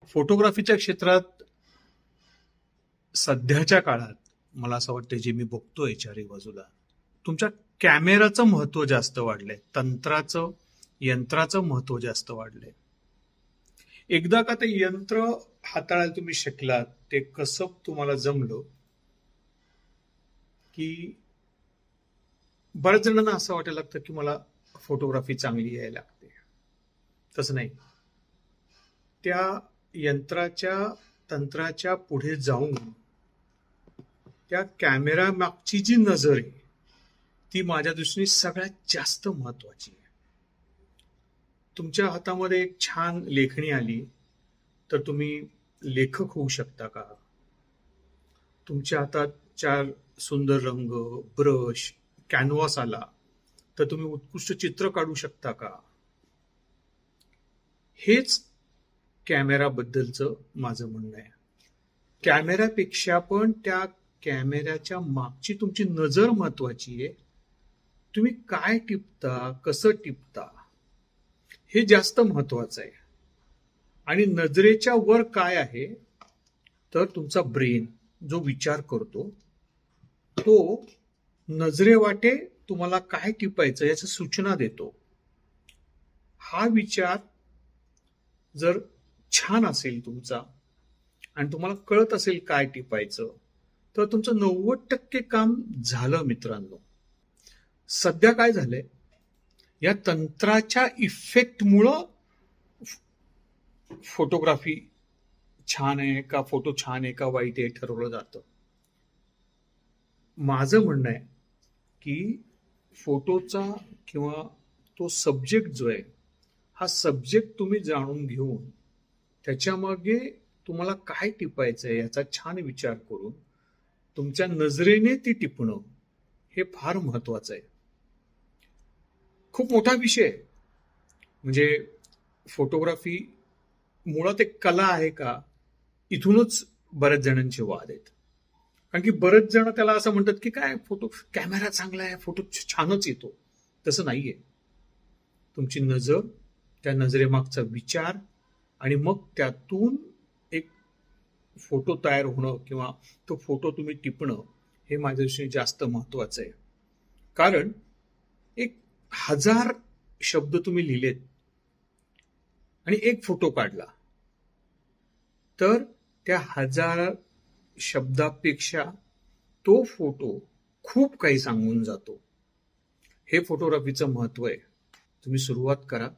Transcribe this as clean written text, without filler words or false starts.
फोटोग्राफीच्या क्षेत्रात सध्याच्या काळात मला असं वाटतं, जे मी बघतोय चारी बाजूला, तुमच्या कॅमेराचं महत्व जास्त वाढलंय, यंत्राचं महत्व जास्त वाढलंय. एकदा का ते यंत्र हाताळायला तुम्ही शिकलात, ते कसं तुम्हाला जमलं, की बऱ्याच जणांना असं वाटायला लागतं की मला फोटोग्राफी चांगली यायला लागते. तसं नाही. त्या तंत्राच्या पुढे जाऊन त्या कॅमेरा मागची जी नजर आहे ती माझ्या दृष्टीने सगळ्यात जास्त महत्वाची आहे. तुमच्या हातामध्ये एक छान लेखणी आली तर तुम्ही लेखक होऊ शकता का? तुमच्या हातात 4 सुंदर रंग, ब्रश, कॅनव्हास आला तर तुम्ही उत्कृष्ट चित्र काढू शकता का? हेच कॅमेराबद्दलचं माझं म्हणणं आहे. कॅमेऱ्यापेक्षा पण त्या कॅमेऱ्याच्या मागची तुमची नजर महत्वाची आहे. तुम्ही काय टिपता, कसं टिपता, हे जास्त महत्वाचं आहे. आणि नजरेच्या वर काय आहे, तर तुमचा ब्रेन जो विचार करतो, तो नजरेवाटे तुम्हाला काय टिपायचं याची सूचना देतो. हा विचार जर छान असेल तुमचा आणि तुम्हाला कळत असेल काय टिपायचं, तर तुमचं 90% काम झालं. मित्रांनो, सध्या काय झालंय, या तंत्राच्या इफेक्टमुळं फोटोग्राफी छान आहे का, फोटो छान आहे का वाईट आहे ठरवलं जातं. माझं म्हणणं आहे की फोटोचा किंवा तो सब्जेक्ट जो आहे, हा सब्जेक्ट तुम्ही जाणून घेऊन त्याच्यामागे तुम्हाला काय टिपायचंय याचा छान विचार करून तुमच्या नजरेने ती टिपणं हे फार महत्वाचं आहे. खूप मोठा विषय आहे. म्हणजे फोटोग्राफी मुळात एक कला आहे का, इथूनच बऱ्याच जणांचे वाद आहेत. कारण की बरेच जण त्याला असं म्हणतात की काय फोटो, कॅमेरा चांगला आहे, फोटो छानच येतो. तसं नाहीये. तुमची नजर, त्या नजरेमागचा विचार आणि मग त्यातून एक फोटो तयार होणं किंवा तो फोटो तुम्ही टिपणं हे माझ्या दृष्टीने जास्त महत्वाचं आहे. कारण 1000 शब्द तुम्ही लिहिलेत आणि एक फोटो काढला तर त्या 1000 शब्दापेक्षा तो फोटो खूप काही सांगून जातो. हे फोटोग्राफीचं महत्व आहे. तुम्ही सुरुवात करा.